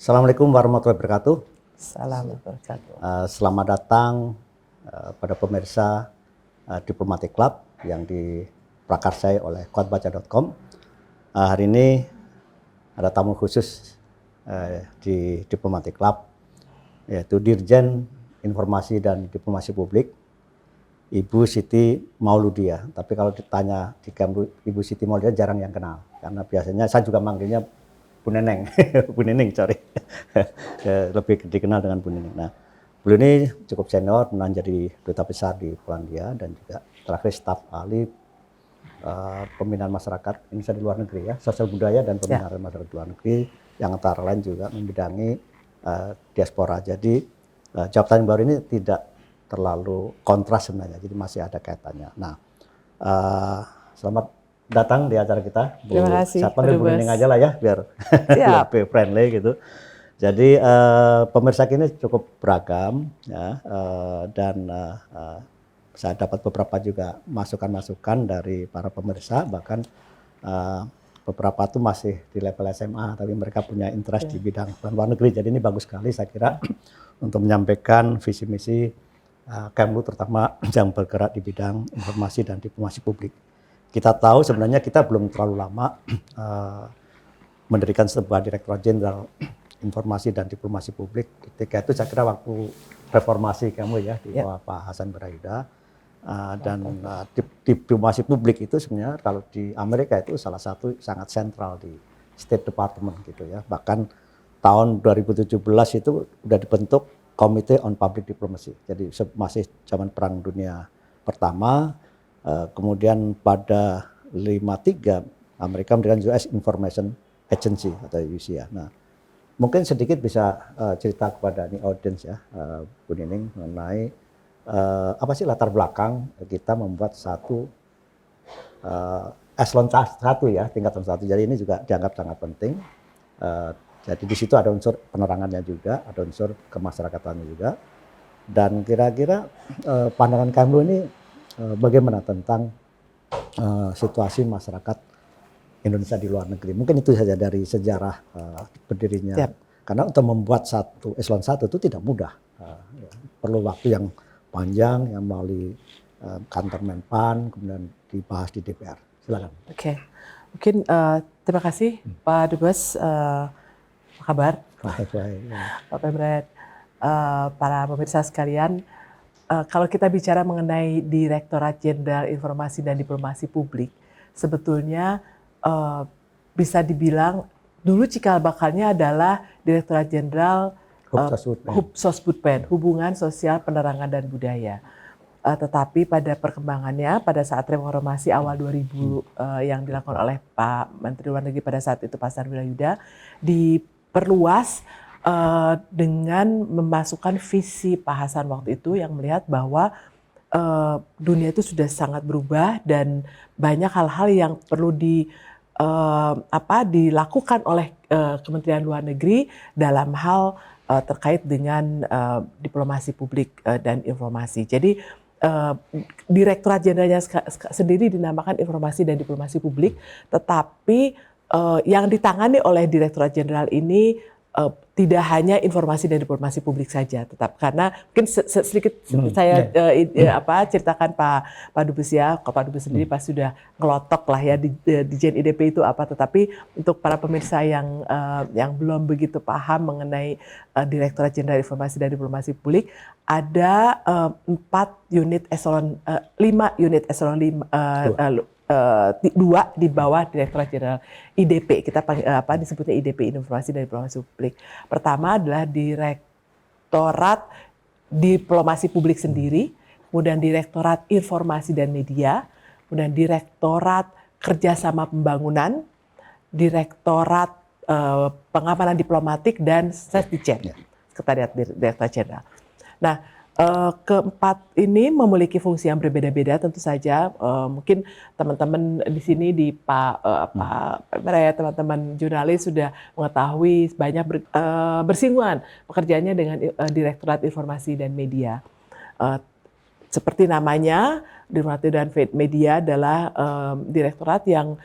Assalamualaikum warahmatullahi wabarakatuh. Assalamualaikum warahmatullahi wabarakatuh. Selamat datang pada pemirsa Diplomatic Club yang diprakarsai oleh kuatbaca.com. Hari ini ada tamu khusus di Diplomatic Club, yaitu Dirjen Informasi dan Diplomasi Publik, Ibu Siti Mauludia. Tapi kalau ditanya di Ibu Siti Mauludia jarang yang kenal, karena biasanya saya juga manggilnya Bu Neneng, Bu Neneng, sorry. Lebih dikenal dengan Bu Neneng. Nah, beliau ini cukup senior, pernah jadi duta besar di Polandia dan juga terakhir staf ahli pembinaan masyarakat Indonesia di luar negeri ya, sosial budaya dan pembinaan masyarakat di luar negeri, yang antara lain juga membidangi diaspora. Jadi jabatan yang baru ini tidak terlalu kontras sebenarnya, jadi masih ada kaitannya. Nah, selamat datang di acara kita. Terima kasih. Saya panggil Bu Neneng aja lah ya, biar lebih friendly gitu. Jadi pemirsa ini cukup beragam ya, dan saya dapat beberapa juga masukan-masukan dari para pemirsa, bahkan beberapa itu masih di level SMA, tapi mereka punya interest di bidang luar negeri. Jadi ini bagus sekali saya kira untuk menyampaikan visi misi Kemlu, terutama yang bergerak di bidang informasi dan diplomasi publik. Kita tahu sebenarnya kita belum terlalu lama mendirikan sebuah Direktorat Jenderal Informasi dan Diplomasi Publik. Ketika itu saya kira waktu reformasi kamu ya di bawah Pak Hasan Barahiuddah, dan diplomasi publik itu sebenarnya kalau di Amerika itu salah satu sangat sentral di State Department gitu ya. Bahkan tahun 2017 itu sudah dibentuk Committee on Public Diplomacy. Jadi masih zaman Perang Dunia Pertama. Kemudian pada 53 Amerika mendirikan US Information Agency atau USIA. Nah, mungkin sedikit bisa cerita kepada nih audience ya, Bu Neneng, mengenai apa sih latar belakang kita membuat satu eselon 1 ya, tingkatan 1. Jadi ini juga dianggap sangat penting. Jadi di situ ada unsur penerangannya juga, ada unsur kemasyarakatannya juga. Dan kira-kira pandangan kamu ini bagaimana tentang situasi masyarakat Indonesia di luar negeri? Mungkin itu saja dari sejarah berdirinya. Karena untuk membuat satu eselon 1 itu tidak mudah. Perlu waktu yang panjang, yang melalui kantor Menpan, kemudian dibahas di DPR. Silakan. Oke. Mungkin terima kasih Pak Dubes. Apa kabar? Baik. Pak Pemret, para pemirsa sekalian. Kalau kita bicara mengenai Direktorat Jenderal Informasi dan Diplomasi Publik, sebetulnya bisa dibilang dulu cikal bakalnya adalah Direktorat Jenderal Hubsosbudpen, Hubungan Sosial Penerangan dan Budaya. Tetapi pada perkembangannya pada saat reformasi awal 2000 yang dilakukan oleh Pak Menteri Luar Negeri pada saat itu Pak Hasan Barahiuddah, diperluas dengan memasukkan visi Pak Hasan waktu itu yang melihat bahwa dunia itu sudah sangat berubah dan banyak hal-hal yang perlu dilakukan oleh Kementerian Luar Negeri dalam hal terkait dengan diplomasi publik dan informasi. Jadi Direktorat Jenderalnya sendiri dinamakan Informasi dan Diplomasi Publik, tetapi yang ditangani oleh Direktorat Jenderal ini tidak hanya informasi dan diplomasi publik saja, tetap karena mungkin sedikit saya ceritakan Pak Dubes ya, Pak Dubes sendiri pasti sudah ngelotok lah ya di Jen IDP itu apa, tetapi untuk para pemirsa yang belum begitu paham mengenai Direktorat Jenderal Informasi dan Diplomasi Publik, ada 5 unit eselon 2 di bawah Direktorat Jenderal IDP. Kita disebutnya IDP, Informasi dan Diplomasi Publik. Pertama adalah Direktorat Diplomasi Publik sendiri, kemudian Direktorat Informasi dan Media, kemudian Direktorat Kerjasama Pembangunan, Direktorat Pengamanan Diplomatik, dan Sesdijen, Sekretariat Direktorat Jenderal. Nah, keempat ini memiliki fungsi yang berbeda-beda tentu saja. Mungkin teman-teman di sini di teman-teman jurnalis sudah mengetahui banyak bersinggungan pekerjaannya dengan Direktorat Informasi dan Media. Seperti namanya, Direktorat dan Media adalah direktorat yang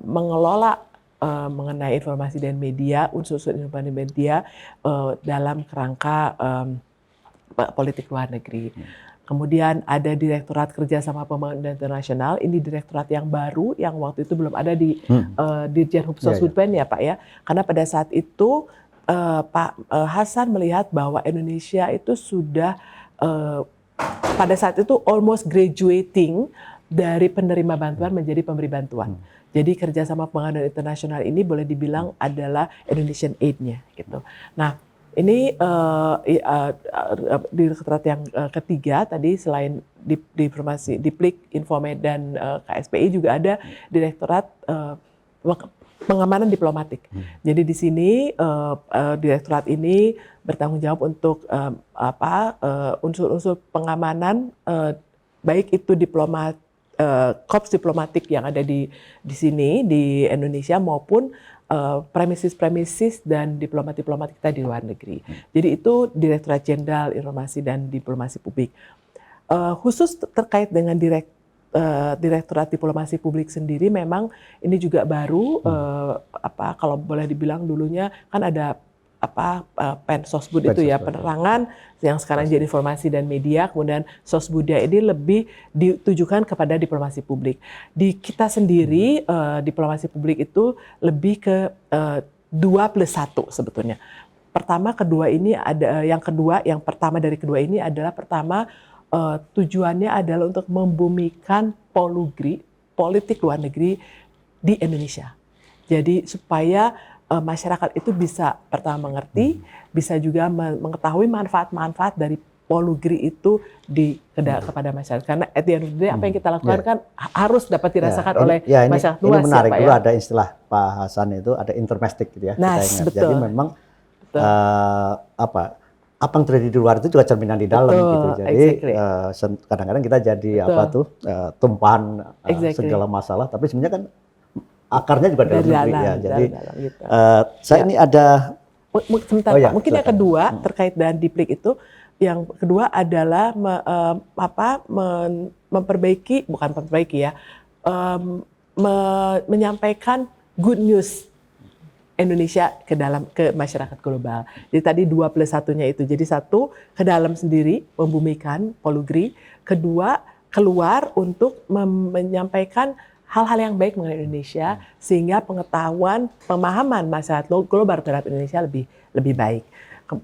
mengelola mengenai informasi dan media, unsur-unsur informasi media dalam kerangka politik luar negeri. Kemudian ada Direktorat Kerjasama Pembangunan Internasional. Ini direktorat yang baru, yang waktu itu belum ada di Dirjen Sosbudpen ya Pak ya. Karena pada saat itu Pak Hasan melihat bahwa Indonesia itu sudah pada saat itu almost graduating dari penerima bantuan menjadi pemberi bantuan. Jadi kerjasama pembangunan internasional ini boleh dibilang adalah Indonesian Aid-nya gitu. Nah, ini direktorat yang ketiga tadi selain di informasi Diplik, Infomed dan KSPI juga ada Direktorat Pengamanan Diplomatik. Jadi di sini direktorat ini bertanggung jawab untuk unsur-unsur pengamanan baik itu korps diplomatik yang ada di sini di Indonesia maupun premises dan diplomat kita di luar negeri. Jadi itu Direktorat Jenderal Informasi dan Diplomasi Publik. Khusus terkait dengan Direktorat Diplomasi Publik sendiri memang ini juga baru kalau boleh dibilang dulunya kan ada Pensosbud itu ya, penerangan yang sekarang jadi informasi dan media, kemudian Sosbudnya ini lebih ditujukan kepada diplomasi publik. Di kita sendiri diplomasi publik itu lebih ke 2+1 sebetulnya. Yang pertama dari kedua ini adalah tujuannya adalah untuk membumikan politik luar negeri di Indonesia. Jadi supaya masyarakat itu bisa pertama mengerti, bisa juga mengetahui manfaat-manfaat dari Polugri itu kepada masyarakat. Karena at the end of the day, apa yang kita lakukan kan harus dapat dirasakan oleh masyarakat luas. Ini menarik, dulu ya? ada istilah Pak Hasan itu ada intermestic gitu ya. Nah, kita ingat. betul. Jadi memang apa yang terjadi di luar itu juga cerminan di dalam gitu. Jadi kadang-kadang kita jadi tumpahan segala masalah, tapi sebenarnya kan akarnya juga dari negeri ya. Jadi gitu. Saya ini ada sebentar Pak. Mungkin yang kedua terkait dengan Diplik itu, yang kedua adalah menyampaikan good news Indonesia ke masyarakat global. Jadi tadi 2+1-nya itu. Jadi satu ke dalam sendiri membumikan Polugri, kedua keluar untuk menyampaikan hal-hal yang baik mengenai Indonesia sehingga pemahaman masyarakat global terhadap Indonesia lebih baik.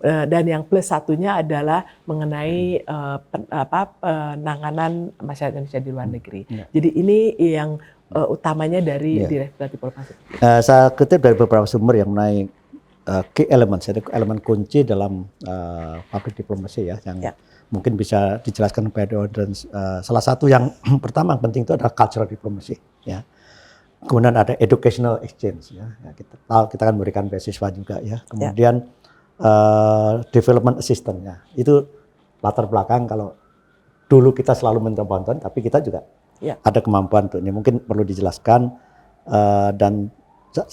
Dan yang +1-nya adalah mengenai penanganan masyarakat Indonesia di luar negeri. Jadi ini yang utamanya dari Direktorat Diplomasi. Saya kutip dari beberapa sumber yang mengenai key elements, elemen kunci dalam public diplomacy ya, yang mungkin bisa dijelaskan kepada audience. Salah satu yang pertama yang penting itu adalah cultural diplomacy ya. Kemudian ada educational exchange ya. Kita kan memberikan beasiswa juga ya. Kemudian development assistance ya. Itu latar belakang kalau dulu kita selalu minta bantuan, tapi kita juga ada kemampuan untuk ini. Mungkin perlu dijelaskan dan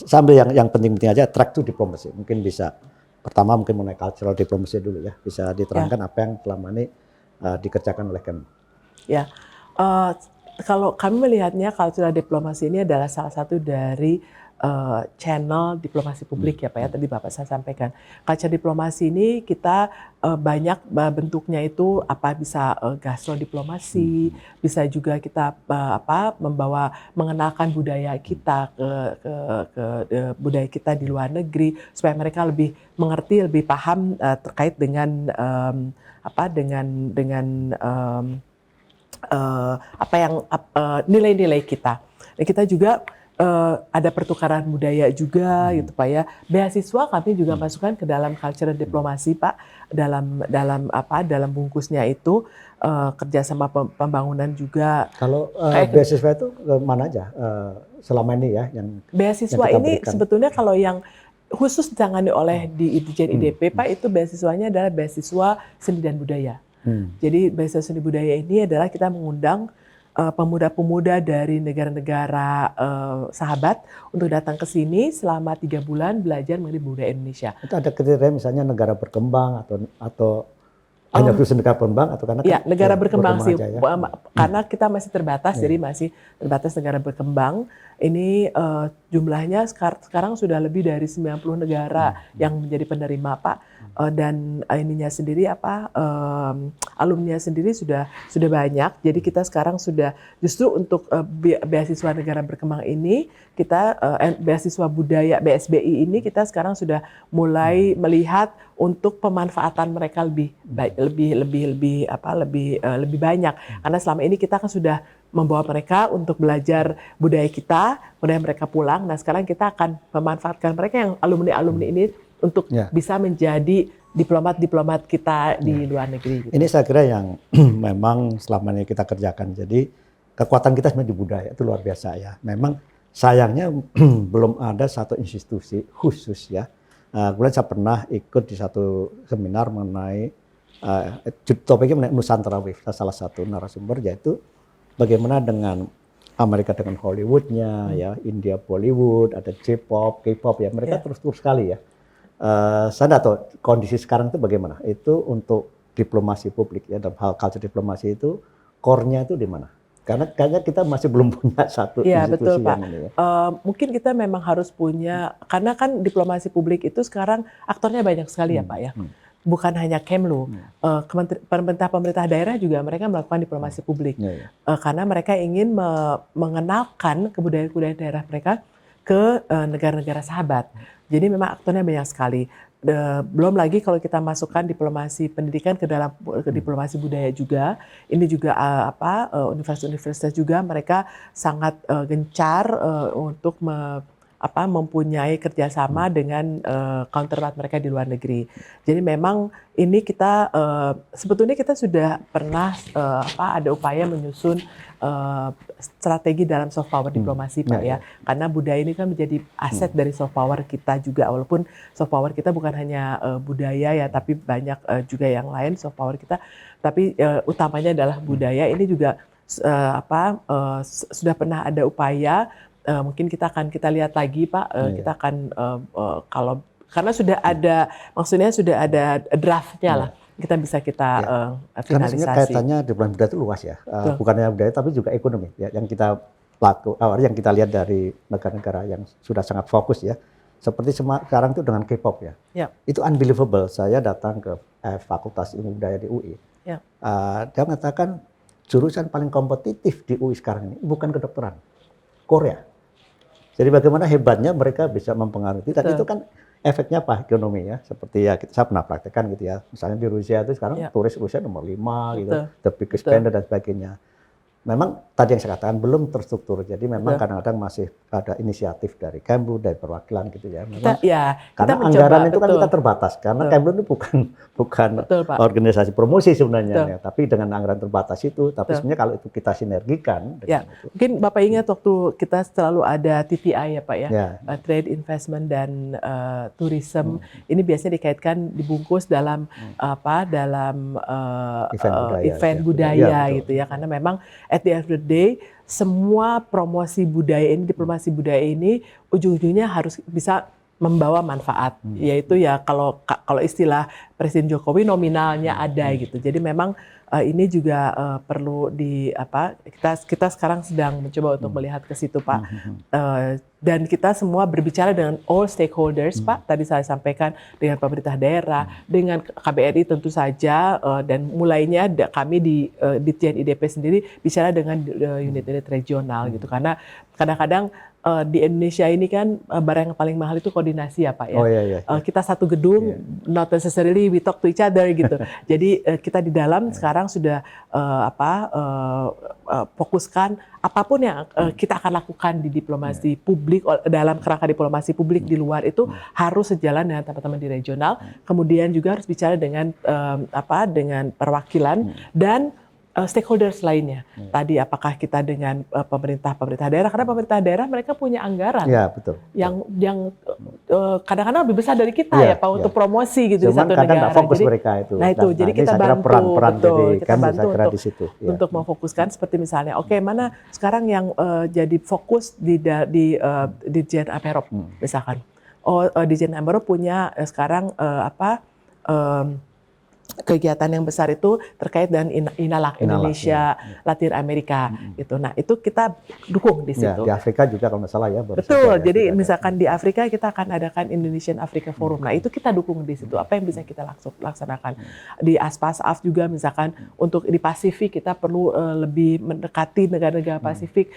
sambil yang penting-penting aja track to diplomacy. Mungkin bisa pertama mungkin mengenai cultural diplomacy dulu ya. Bisa diterangkan apa yang selama ini dikerjakan oleh Kemenlu. Ya, kalau kami melihatnya cultural diplomacy ini adalah salah satu dari channel diplomasi publik ya Pak ya, tadi Bapak saya sampaikan. Cultural diplomasi ini kita banyak bentuknya itu bisa gastrodiplomasi, bisa juga kita mengenalkan budaya kita ke budaya kita di luar negeri supaya mereka lebih mengerti, lebih paham terkait dengan nilai-nilai kita. Dan kita juga ada pertukaran budaya juga gitu Pak ya. Beasiswa kami juga masukkan ke dalam cultural diplomasi Pak, dalam bungkusnya itu kerjasama pembangunan juga. Kalau beasiswa itu mana aja selama ini ya yang beasiswa yang ini berikan? Sebetulnya kalau yang khusus ditangani oleh di Dirjen IDP Pak, itu beasiswanya adalah beasiswa seni dan budaya. Jadi beasiswa seni budaya ini adalah kita mengundang pemuda-pemuda dari negara-negara sahabat untuk datang ke sini selama 3 bulan belajar mengenai budaya Indonesia. Itu ada kriteria misalnya negara berkembang atau Hanya khusus negara berkembang atau karena ya, negara berkembang sih, aja, ya? Karena kita masih terbatas, jadi masih terbatas negara berkembang. Ini jumlahnya sekarang sudah lebih dari 90 negara yang menjadi penerima, Pak. Dan ininya sendiri alumninya sendiri sudah banyak. Jadi kita sekarang sudah justru untuk beasiswa negara berkembang ini kita beasiswa budaya BSBI ini kita sekarang sudah mulai melihat untuk pemanfaatan mereka lebih banyak, karena selama ini kita kan sudah membawa mereka untuk belajar budaya kita, kemudian mereka pulang. Nah sekarang kita akan memanfaatkan mereka yang alumni ini untuk bisa menjadi diplomat kita di luar negeri. Gitu. Ini saya kira yang memang selama ini kita kerjakan. Jadi kekuatan kita sebenarnya di budaya itu luar biasa ya. Memang sayangnya belum ada satu institusi khusus ya. Kemudian saya pernah ikut di satu seminar mengenai topiknya mengenai Nusantara Wave. Salah satu narasumber yaitu bagaimana dengan Amerika dengan Hollywoodnya, ya, India Bollywood, ada J-pop, K-pop ya. Mereka terus sekali ya. Saya tidak tahu kondisi sekarang itu bagaimana. Itu untuk diplomasi publik ya, dalam hal culture diplomasi itu core-nya itu di mana? Karena kayaknya kita masih belum punya satu institusi betul, Pak. yang ini ya. Mungkin kita memang harus punya, karena kan diplomasi publik itu sekarang aktornya banyak sekali ya Pak ya. Bukan hanya Kemlu, pemerintah daerah juga mereka melakukan diplomasi publik. Karena mereka ingin mengenalkan kebudayaan daerah mereka ke negara-negara sahabat. Jadi memang aktornya banyak sekali. Belum lagi kalau kita masukkan diplomasi pendidikan ke dalam diplomasi budaya juga, ini juga universitas-universitas juga mereka sangat gencar untuk mempunyai kerjasama dengan counterpart mereka di luar negeri. Jadi memang ini kita sebetulnya kita sudah pernah ada upaya menyusun strategi dalam soft power diplomasi Pak ya. Karena budaya ini kan menjadi aset dari soft power kita juga, walaupun soft power kita bukan hanya budaya ya, tapi banyak juga yang lain soft power kita. Tapi utamanya adalah budaya. Ini juga sudah pernah ada upaya. Mungkin kita lihat lagi Pak, kita akan karena sudah ada, maksudnya sudah ada draftnya lah, kita bisa finalisasi. Karena sebenarnya kaitannya diplomasi budaya itu luas ya, bukan hanya budaya tapi juga ekonomi ya, yang kita yang kita lihat dari negara-negara yang sudah sangat fokus ya, seperti sekarang itu dengan K-pop ya, itu unbelievable. Saya datang ke Fakultas Ilmu Budaya di UI, dia mengatakan jurusan paling kompetitif di UI sekarang ini bukan kedokteran, Korea. Jadi bagaimana hebatnya mereka bisa mempengaruhi, dan itu kan efeknya apa? Ekonomi ya, seperti ya saya pernah praktekkan gitu ya, misalnya di Rusia itu sekarang turis Rusia nomor 5 gitu, the biggest spender dan sebagainya. Memang tadi yang saya katakan belum terstruktur, jadi memang kadang-kadang masih ada inisiatif dari Kemlu, dari perwakilan gitu ya. Memang karena anggaran itu kan kita terbatas, karena Kemlu itu bukan organisasi promosi sebenarnya, ya, tapi dengan anggaran terbatas itu, tapi sebenarnya kalau itu kita sinergikan. Mungkin Bapak ingat waktu kita selalu ada TTI ya Pak ya, Trade Investment dan Tourism, ini biasanya dikaitkan dibungkus dalam event budaya gitu ya, karena memang at the end of the day, semua promosi budaya ini, diplomasi budaya ini, ujung-ujungnya harus bisa membawa manfaat. Yaitu ya kalau istilah Presiden Jokowi nominalnya ada gitu. Jadi memang ini juga perlu kita sekarang sedang mencoba untuk melihat ke situ Pak. Dan kita semua berbicara dengan all stakeholders Pak. Tadi saya sampaikan dengan pemerintah daerah, dengan KBRI tentu saja, dan mulainya kami di Ditjen IDP sendiri bicara dengan unit-unit regional gitu. Karena kadang-kadang di Indonesia ini kan barang yang paling mahal itu koordinasi ya Pak ya. Kita satu gedung, not necessarily we talk to each other gitu. Jadi kita di dalam sekarang sudah fokuskan apapun yang kita akan lakukan di diplomasi publik, dalam kerangka diplomasi publik di luar itu harus sejalan dengan teman-teman di regional. Kemudian juga harus bicara dengan dengan perwakilan dan stakeholders lainnya. Tadi apakah kita dengan pemerintah daerah, karena pemerintah daerah mereka punya anggaran yang kadang-kadang lebih besar dari kita ya Pak untuk promosi gitu. Cuman di satu kadang negara. fokus Jadi, mereka itu. Jadi kita bantu, peran kita bantu untuk ya. memfokuskan seperti misalnya, mana sekarang yang jadi fokus di Ditjen Aperop misalkan. Ditjen Aperop punya sekarang kegiatan yang besar itu terkait dengan INALAK, Indonesia, Latin Amerika gitu. Nah, itu kita dukung di Ya, situ. di Afrika juga kalau nggak salah ya. Betul. Jadi misalkan di Afrika kita akan adakan Indonesian Africa Forum. Nah, itu kita dukung di situ. Apa yang bisa kita laksanakan di ASPASAF juga, misalkan untuk di Pasifik kita perlu lebih mendekati negara-negara Pasifik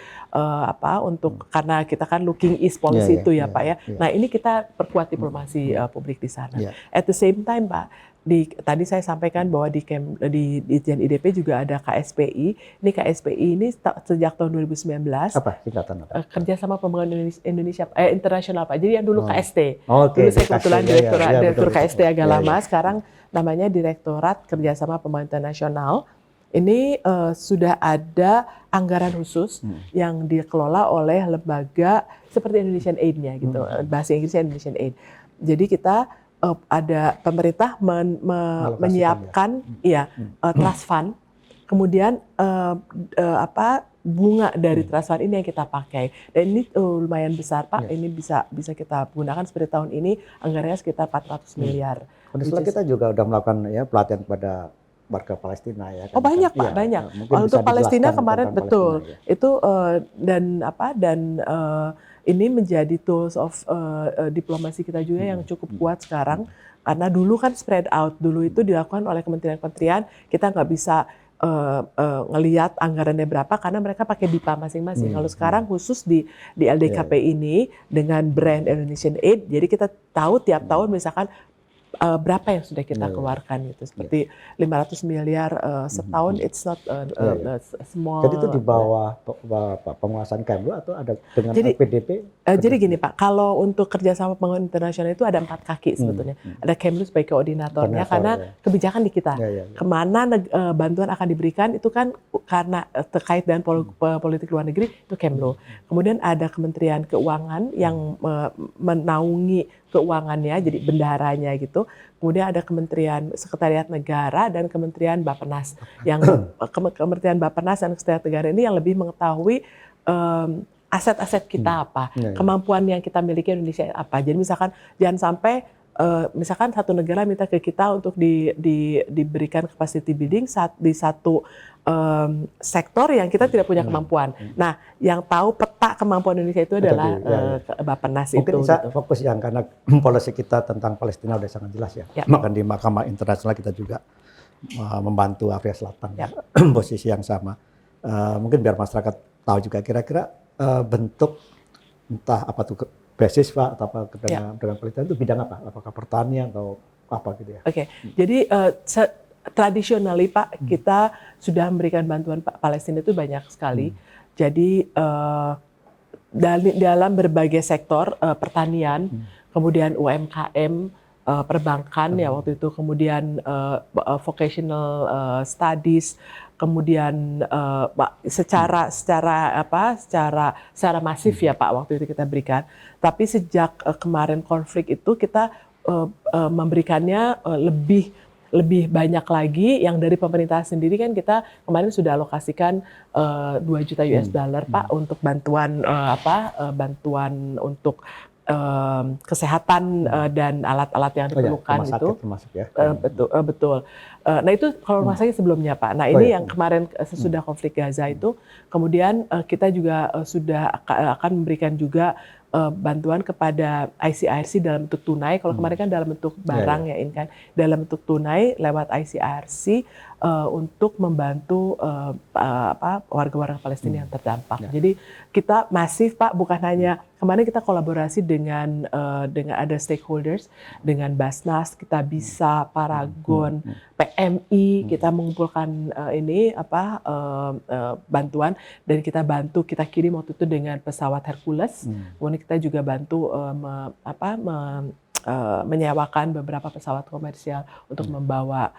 untuk karena kita kan looking east policy itu ya Pak ya. Nah, ini kita perkuat diplomasi publik di sana. At the same time Pak, tadi saya sampaikan bahwa di Ditjen IDP juga ada KSPI. Ini KSPI ini sejak tahun 2019. Apa singkatan apa? Kerjasama Pembangunan Indonesia Internasional Pak. Jadi yang dulu KST. Okay. Dulu saya kebetulan direktur KST agak lama. Ya. Sekarang namanya Direktorat Kerjasama Pembangunan Internasional. Ini sudah ada anggaran khusus yang dikelola oleh lembaga seperti Indonesian Aid-nya gitu. Bahasa Inggrisnya Indonesian Aid. Jadi kita ada pemerintah menyiapkan trust fund, kemudian bunga dari trust fund ini yang kita pakai, dan ini lumayan besar Pak. Ini bisa kita gunakan seperti tahun ini anggarannya sekitar 400 miliar. Setelah kita juga udah melakukan pelatihan kepada warga Palestina ya. Oh banyak Pak, banyak. Untuk Palestina kemarin betul Palestina, itu ini menjadi tools of diplomasi kita juga yang cukup kuat sekarang, karena dulu kan spread out, dulu itu dilakukan oleh kementerian-kementerian, kita nggak bisa ngelihat anggarannya berapa karena mereka pakai BIPA masing-masing. Kalau sekarang khusus di LDKP ini dengan brand Indonesian Aid, jadi kita tahu tiap tahun misalkan berapa yang sudah kita keluarkan gitu, seperti 500 miliar setahun. It's not small. Jadi itu di bawah penguasaan Kemlu atau ada dengan PDP? Jadi gini Pak, kalau untuk kerjasama pembangunan internasional itu ada 4 kaki sebetulnya. Ada Kemlu sebagai koordinatornya karena kebijakan di kita. Kemana bantuan akan diberikan itu kan karena terkait dengan politik luar negeri itu Kemlu. Kemudian ada Kementerian Keuangan yang menaungi keuangannya, jadi bendaharanya gitu. Kemudian ada Kementerian Sekretariat Negara dan Kementerian Bappenas. Yang Kementerian Bappenas dan Sekretariat Negara ini yang lebih mengetahui aset-aset kita apa, kemampuan yang kita miliki Indonesia apa. Jadi misalkan jangan sampai misalkan satu negara minta ke kita untuk diberikan capacity building di satu sektor yang kita tidak punya kemampuan. Nah, yang tahu peta kemampuan Indonesia itu adalah Bappenas itu. Mungkin bisa fokus yang karena polisi kita tentang Palestina udah sangat jelas ya. Maka di Mahkamah Internasional kita juga membantu Afrika Selatan posisi yang sama. Mungkin biar masyarakat tahu juga kira-kira bentuk entah apa tuh beasiswa atau apa dengan Palestina itu bidang apa? Apakah pertanian atau apa gitu ya? Oke. Jadi tradisionally Pak, kita sudah memberikan bantuan Palestina itu banyak sekali. Jadi dalam berbagai sektor, pertanian, kemudian UMKM, perbankan ya waktu itu, kemudian vocational studies, kemudian secara masif ya Pak waktu itu kita berikan. Tapi sejak kemarin konflik itu kita memberikannya lebih banyak lagi. Yang dari pemerintah sendiri kan kita kemarin sudah alokasikan 2 juta US dollar Pak untuk bantuan bantuan untuk kesehatan dan alat-alat yang diperlukan itu. Betul. Nah itu kalau rumah sakit sebelumnya Pak. Nah ini yang kemarin sesudah konflik Gaza itu, kemudian kita juga sudah akan memberikan juga bantuan kepada ICRC dalam bentuk tunai. Kalau kemarin kan dalam bentuk barang ya ini kan, dalam bentuk tunai lewat ICRC untuk membantu warga-warga Palestina yang terdampak. Jadi kita masif Pak, bukan hanya kemarin kita kolaborasi dengan ada stakeholders, dengan Basnas, kita bisa Paragon, PMI, kita mengumpulkan bantuan dan kita bantu, kita kirim waktu itu dengan pesawat Hercules. Kemudian kita juga bantu menyewakan beberapa pesawat komersial untuk membawa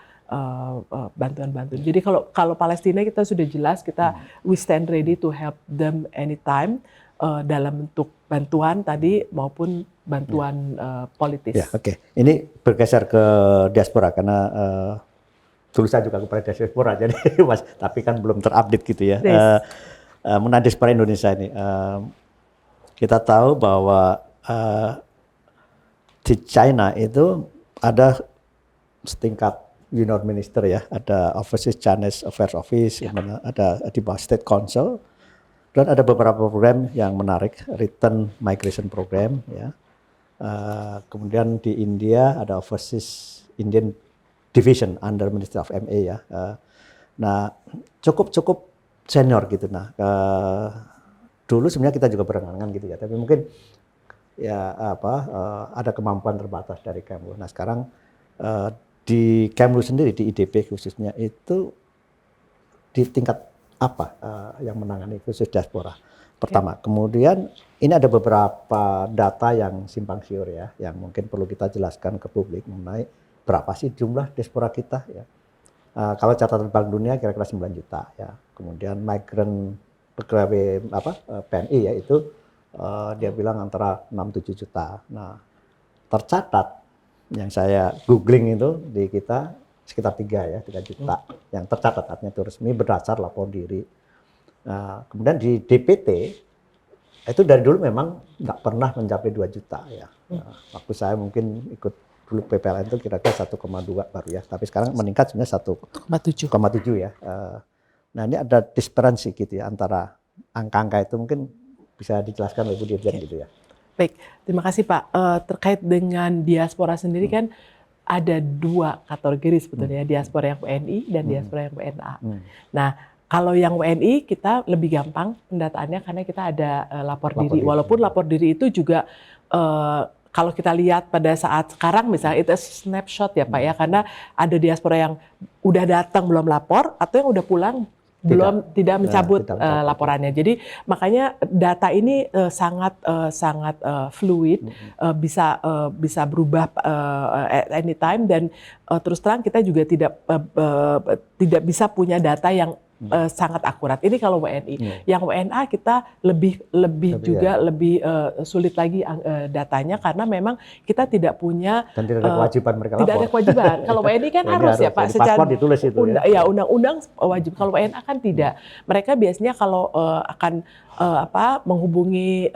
bantuan-bantuan. Jadi kalau Palestina kita sudah jelas, kita we stand ready to help them anytime dalam bentuk bantuan tadi maupun bantuan politis. Ya, oke. Ini bergeser ke diaspora karena tulisan juga kepada diaspora, jadi mas, tapi kan belum terupdate gitu ya. Mengenai diaspora Indonesia ini, kita tahu bahwa di China itu ada setingkat junior minister ya, ada Overseas Chinese Affairs Office, ada di bawah State Council, dan ada beberapa program yang menarik, Return Migration Program ya. Kemudian di India ada Overseas Indian Division under Ministry of MA ya. Nah, cukup senior gitu. Nah, dulu sebenarnya kita juga berenang gitu ya, tapi mungkin ya ada kemampuan terbatas dari Kemlu. Nah, sekarang di Kemlu sendiri, di IDP khususnya itu di tingkat apa yang menangani khusus diaspora? Pertama, kemudian ini ada beberapa data yang simpang siur ya, yang mungkin perlu kita jelaskan ke publik mengenai berapa sih jumlah diaspora kita ya. Kalau catatan Bank Dunia kira-kira 9 juta ya. Kemudian migran pegawai PNI ya itu dia bilang antara 6-7 juta. Nah, tercatat yang saya googling itu di kita sekitar 3 juta yang tercatat, artinya itu resmi berdasar lapor diri. Nah, kemudian di DPT itu dari dulu memang nggak pernah mencapai 2 juta ya. Waktu saya mungkin ikut dulu PPLN itu kira-kira 1,2 baru ya, tapi sekarang meningkat sebenarnya 1,7 ya. Nah, ini ada disparansi gitu ya antara angka-angka itu, mungkin bisa dijelaskan oleh Bu Dirjen gitu ya. Baik, terima kasih Pak. Terkait dengan diaspora sendiri kan ada 2 kategori sebetulnya, diaspora yang WNI dan diaspora yang WNA. Nah, kalau yang WNI kita lebih gampang pendataannya karena kita ada lapor diri. Walaupun lapor diri itu juga kalau kita lihat pada saat sekarang misalnya itu snapshot ya Pak ya, karena ada diaspora yang udah datang belum lapor atau yang udah pulang tidak mencabut laporannya. Jadi makanya data ini sangat fluid, bisa berubah anytime, dan terus terang kita juga tidak bisa punya data yang sangat akurat. Ini kalau WNI. Yang WNA kita lebih sulit lagi datanya karena memang kita tidak punya dan tidak ada kewajiban mereka lapor. Tidak ada kewajiban. Kalau WNI kan harus ya Pak, secara ditulis itu ya undang-undang wajib. Kalau WNA kan tidak. Mereka biasanya kalau akan menghubungi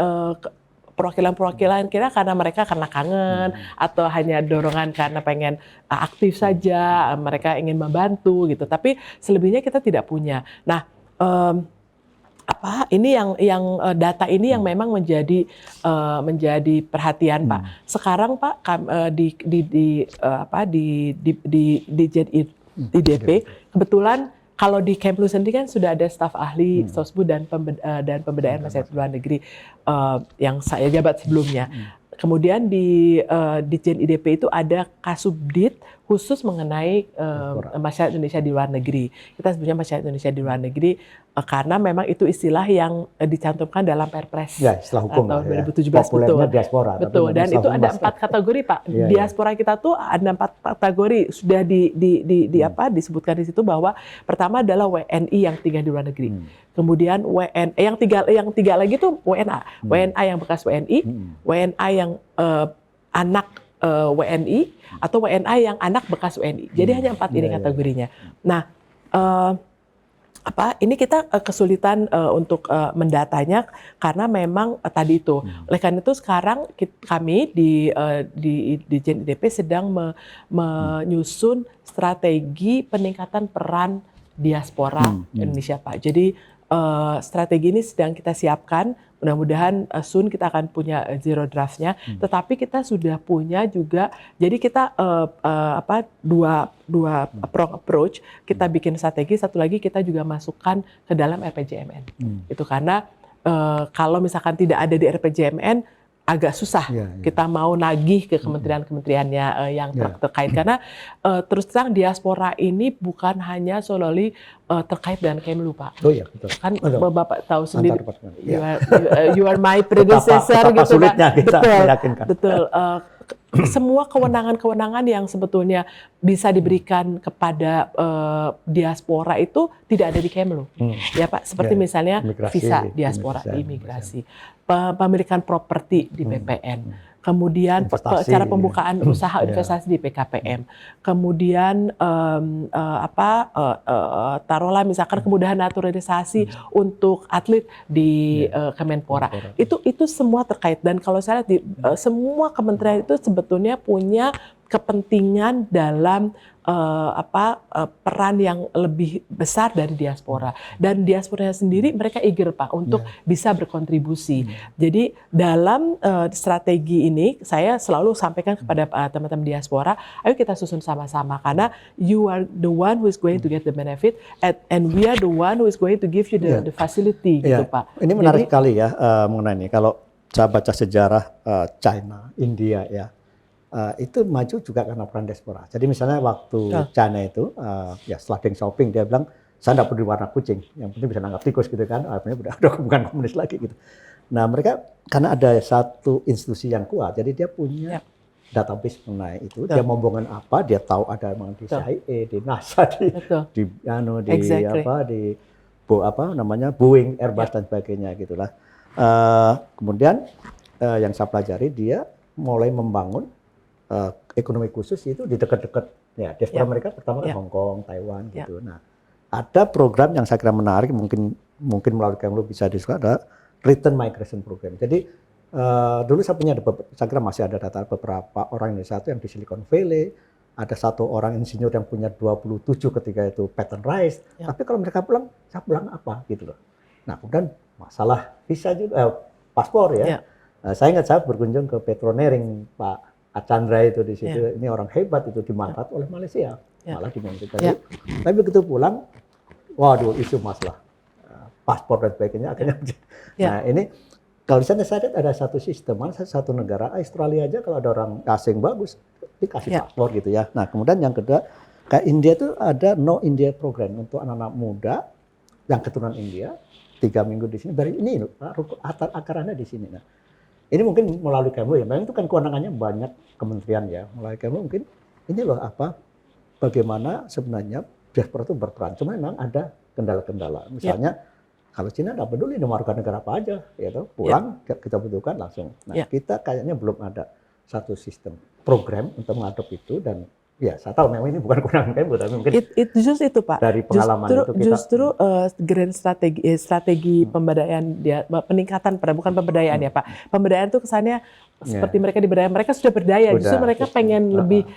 perwakilan kira karena mereka kangen atau hanya dorongan karena pengen aktif saja, mereka ingin membantu gitu. Tapi selebihnya kita tidak punya. Nah, ini yang data ini yang memang menjadi perhatian Pak. Sekarang Pak di IDP kebetulan kalau di Kemlu sendiri kan sudah ada staf ahli Sosbud dan pemberdayaan masyarakat luar negeri yang saya jabat sebelumnya. Kemudian di Ditjen IDP itu ada Kasubdit khusus mengenai masyarakat Indonesia di luar negeri. Kita sebutnya masyarakat Indonesia di luar negeri karena memang itu istilah yang dicantumkan dalam Perpres setelah hukum tahun 2017. Populernya diaspora. Betul. Dan itu ada 4 kategori Pak. Diaspora kita tuh ada 4 kategori sudah disebutkan di situ, bahwa pertama adalah WNI yang tinggal di luar negeri. Kemudian yang tiga lagi tuh WNA. WNA yang bekas WNI, WNA yang anak WNI, atau WNA yang anak bekas WNI. Jadi hanya 4 ini kategorinya. Nah, ini kita kesulitan untuk mendatanya karena memang tadi itu. Oleh karena itu sekarang kami di Ditjen IDP sedang menyusun strategi peningkatan peran diaspora Indonesia Pak. Jadi strategi ini sedang kita siapkan. Mudah-mudahan soon kita akan punya zero draft-nya. Tetapi kita sudah punya juga. Jadi kita dua approach. Kita bikin strategi. Satu lagi kita juga masukkan ke dalam RPJMN. Itu karena kalau misalkan tidak ada di RPJMN agak susah kita mau nagih ke kementerian-kementeriannya yang terkait, karena terus terang diaspora ini bukan hanya solely terkait dengan Kemlu Pak. Oh iya, betul. Kan Bapak tahu sendiri, you are my predecessor betapa gitu sulitnya Pak. kita meyakinkan. Betul. Semua kewenangan-kewenangan yang sebetulnya bisa diberikan kepada diaspora itu tidak ada di Kemlu. Ya Pak, seperti misalnya visa diaspora di imigrasi, pemilikan properti di BPN, kemudian cara pembukaan usaha investasi di PKPM, kemudian taruhlah misalkan kemudahan naturalisasi untuk atlet di Kemenpora. Itu semua terkait, dan kalau saya lihat semua kementerian itu sebetulnya punya kepentingan dalam peran yang lebih besar dari diaspora. Dan diasporanya sendiri mereka eager Pak untuk bisa berkontribusi. Jadi dalam strategi ini saya selalu sampaikan kepada teman-teman diaspora, ayo kita susun sama-sama karena you are the one who is going to get the benefit and we are the one who is going to give you the facility gitu Pak. Ini menarik sekali ya mengenai ini. Kalau saya baca sejarah China, India ya. Itu maju juga karena peran diaspora. Jadi misalnya waktu China itu, ya setelah Deng Xiaoping dia bilang, saya tidak peduli warna kucing, yang penting bisa nangkap tikus gitu kan, artinya udah bukan komunis lagi gitu. Nah mereka karena ada satu institusi yang kuat, jadi dia punya database mengenai itu, dia ngomongin apa, dia tahu ada memang di CIA, di NASA, Boeing, Airbus dan sebagainya gitulah. Kemudian yang saya pelajari dia mulai membangun ekonomi khusus itu di dekat-dekat ya diaspora mereka pertama Hong Kong, Taiwan gitu. Nah, ada program yang saya kira menarik mungkin melalui Kemlu bisa diskusi ada Return Migration Program. Jadi dulu saya kira masih ada data beberapa orang Indonesia itu yang di Silicon Valley, ada satu orang insinyur yang punya 27 ketika itu patent rights. Tapi kalau mereka pulang, saya pulang apa gitu loh. Nah, kemudian masalah visa juga paspor ya. Saya ingat saya berkunjung ke Petronering Pak Archandra itu di situ, ini orang hebat itu dimangkat oleh Malaysia, malah diminta. Tapi begitu pulang, waduh isu masalah paspor dan sebagainya akhirnya. Nah ini kalau di sana saya lihat ada satu sistem, satu negara Australia aja kalau ada orang asing bagus dikasih paspor gitu ya. Nah kemudian yang kedua kayak India itu ada No India Program untuk anak-anak muda yang keturunan India 3 minggu di sini. Dari ini akarannya di sini. Nah, ini mungkin melalui Kemlu ya, memang itu kan kewenangannya banyak kementerian ya. Melalui Kemlu mungkin ini loh bagaimana sebenarnya diaspora itu berperan. Cuma memang ada kendala-kendala. Misalnya kalau Cina nggak peduli nomor warga negara apa aja, gitu. Pulang kita butuhkan langsung. Nah kita kayaknya belum ada satu sistem program untuk mengadop itu dan ya saya tahu memang ini bukan kewenangan Kemlu tapi mungkin justru itu Pak. Dari pengalaman itu kita grand strategi pemberdayaan dia peningkatan bukan pemberdayaan ya Pak. Pemberdayaan itu kesannya seperti mereka diberdaya, mereka sudah berdaya, justru mereka pengen lebih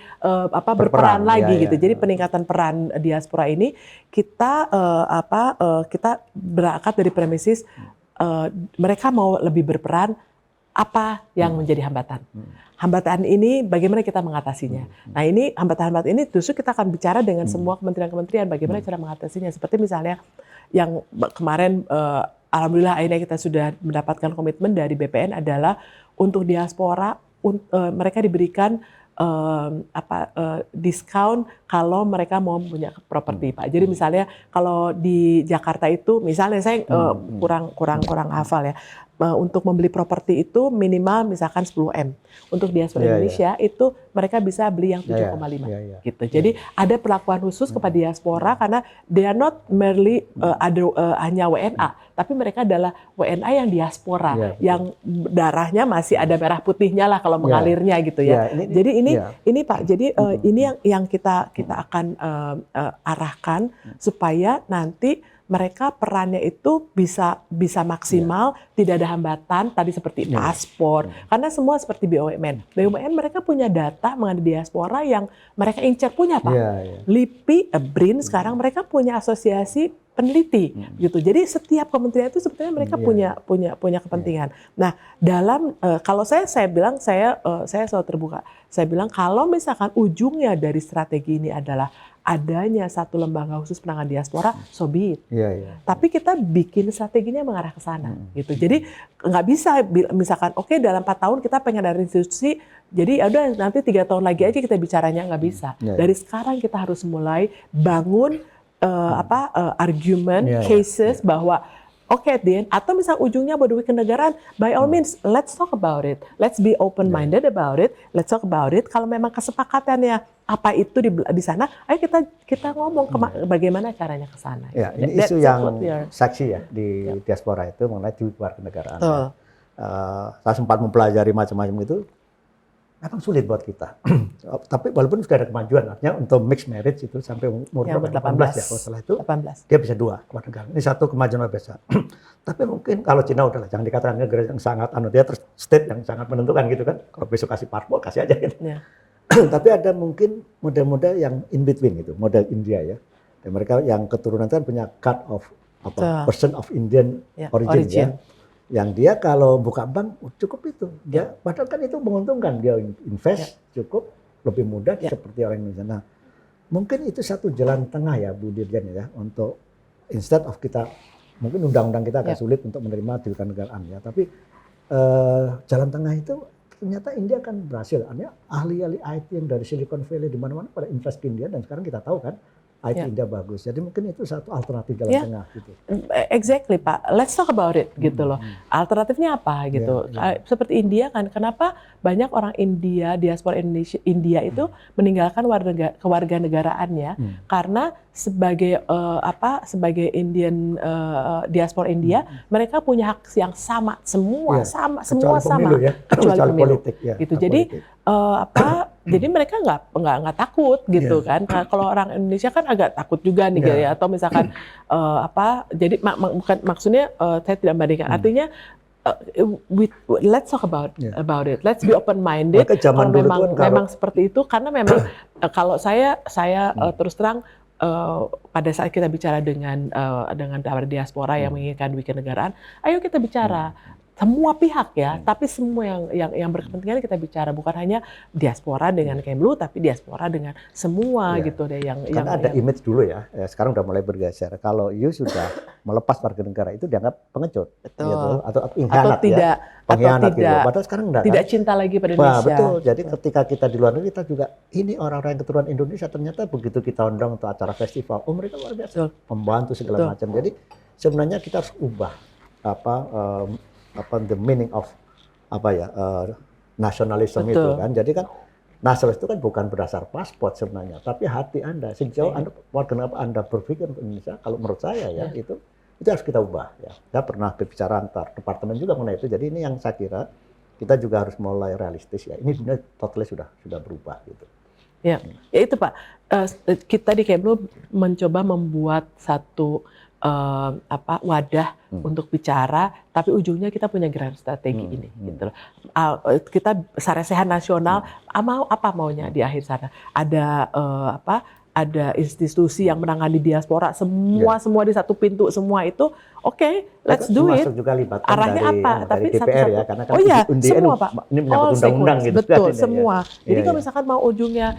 berperan lagi gitu. Jadi peningkatan peran diaspora ini kita kita berangkat dari premisis mereka mau lebih berperan, apa yang menjadi hambatan. Hambatan ini bagaimana kita mengatasinya. Nah ini hambatan-hambatan ini justru kita akan bicara dengan semua kementerian-kementerian bagaimana cara mengatasinya. Seperti misalnya yang kemarin alhamdulillah akhirnya kita sudah mendapatkan komitmen dari BPN adalah untuk diaspora mereka diberikan diskon kalau mereka mau punya properti Pak. Jadi misalnya kalau di Jakarta itu misalnya saya kurang hafal ya. Untuk membeli properti itu minimal misalkan 10M. Untuk diaspora Indonesia itu mereka bisa beli yang 7,5 gitu. Jadi ada perlakuan khusus kepada diaspora karena they are not merely hanya WNA, tapi mereka adalah WNA yang diaspora, yang darahnya masih ada merah putihnya lah kalau mengalirnya gitu ya. Jadi ini Pak, jadi ini yang kita akan arahkan supaya nanti mereka perannya itu bisa maksimal, tidak ada hambatan tadi seperti paspor, karena semua seperti BUMN. BUMN mereka punya data mengenai diaspora yang mereka incar punya Pak. LIPI, BRIN sekarang mereka punya asosiasi peneliti gitu. Jadi setiap kementerian itu sebetulnya mereka punya kepentingan. Nah, dalam kalau saya bilang saya selalu terbuka. Saya bilang kalau misalkan ujungnya dari strategi ini adalah adanya satu lembaga khusus penanganan diaspora, so be it. Tapi kita bikin strateginya mengarah ke sana gitu. Jadi nggak bisa misalkan oke, dalam 4 tahun kita pengen dari institusi, jadi udah nanti 3 tahun lagi aja kita bicaranya, nggak bisa. Dari sekarang kita harus mulai bangun argumen, cases bahwa oke, Din, atau misal ujungnya bodoh kenegaraan, by all means, let's talk about it. Let's be open-minded about it. Let's talk about it. Kalau memang kesepakatannya apa itu di sana, ayo kita ngomong bagaimana caranya ke sana. Ya, ini isu yang saksi ya di diaspora itu mengenai duit luar kenegaraan. Saya sempat mempelajari macam-macam itu, memang sulit buat kita. Tapi walaupun sudah ada kemajuan, artinya untuk mixed marriage itu sampai umur 18 ya, kalau salah itu 18. Dia bisa 2 keluar negara. Ini satu kemajuan luar biasa. Tapi mungkin kalau Cina udahlah, jangan dikatakan negara yang sangat dia state yang sangat menentukan gitu kan. Kalau besok kasih paspor kasih aja gitu. Tapi ada mungkin model-model yang in between gitu, model India ya. Dan mereka yang keturunan kan punya cut of person of Indian origin ya. Yang dia kalau buka bank cukup itu. Dia padahal kan itu menguntungkan, dia invest cukup lebih mudah seperti orang Indonesia. Nah, mungkin itu satu jalan tengah ya Bu Dirjen ya, untuk instead of kita mungkin undang-undang kita agak sulit untuk menerima duit negaraan ya, tapi jalan tengah itu ternyata India kan berhasil. Artinya ahli-ahli IT yang dari Silicon Valley di mana-mana pada invest ke India, dan sekarang kita tahu kan IT India bagus. Jadi mungkin itu satu alternatif jalan tengah gitu. Exactly Pak. Let's talk about it gitu loh. Alternatifnya apa gitu. Seperti India kan, kenapa banyak orang India, diaspora India itu meninggalkan kewarganegaraannya karena sebagai sebagai Indian diaspora India, mereka punya hak yang sama, semua sama. Kecuali pemilu. Politik, gitu. Jadi jadi mereka nggak takut gitu kan. Nah, kalau orang Indonesia kan agak takut juga nih gitu ya. Atau misalkan jadi maksudnya saya tidak membandingkan. Artinya let's talk about it. Let's be open minded. Kalau memang seperti itu, karena memang kalau saya terus terang pada saat kita bicara dengan para diaspora yang menginginkan duit kenegaraan, ayo kita bicara. Semua pihak ya, tapi semua yang berkepentingan kita bicara, bukan hanya diaspora dengan Kemlu, tapi diaspora dengan semua gitu deh karena ada image dulu ya, sekarang udah mulai bergeser. Kalau you sudah melepas warga negara itu dianggap pengecut, gitu, atau pengkhianat tidak, pengkhianat gitu. Padahal sekarang enggak, tidak cinta lagi pada Indonesia. Betul. Jadi ketika kita di luar negeri, kita juga ini orang-orang yang keturunan Indonesia, ternyata begitu kita undang untuk acara festival, mereka luar biasa, membantu segala macam. Jadi sebenarnya kita harus ubah the meaning of nasionalisme itu kan. Jadi kan nasionalis itu kan bukan berdasar paspor sebenarnya, tapi hati Anda. Sejauh warga negara Anda berpikir untuk Indonesia, kalau menurut saya ya itu harus kita ubah ya. Saya pernah berbicara antar departemen juga mengenai itu. Jadi ini yang saya kira kita juga harus mulai realistis ya. Ini dunia totally sudah berubah gitu. Ya itu Pak. Kita di Kemlu mencoba membuat satu wadah untuk bicara, tapi ujungnya kita punya grand strategi ini, gitu loh. Kita Saresehan Nasional maunya di akhir sana ada ada institusi yang menangani diaspora, semua di satu pintu, semua itu oke, let's do it. Juga libatkan arahnya dari, apa? Tapi DPR ya, karena kan semua Pak. Ini menyangkut undang-undang gitu. Betul, kan, semua. Jadi kalau misalkan mau ujungnya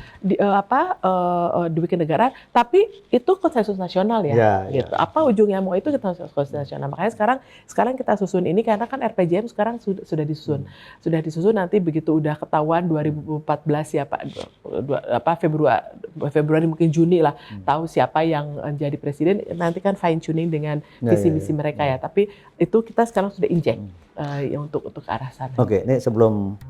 duit kenegaraan, tapi itu konsensus nasional ya, gitu. Apa ujungnya mau itu kita konsensus nasional. Makanya sekarang kita susun ini karena kan RPJM sekarang sudah disusun. Sudah disusun, nanti begitu udah ketahuan 2014 ya Pak, Februari mungkin Juni lah, tahu siapa yang jadi presiden, nanti kan fine tuning dengan visi misi mereka ya. Tapi itu kita sekarang sudah injek untuk arah sana. Oke, ini sebelum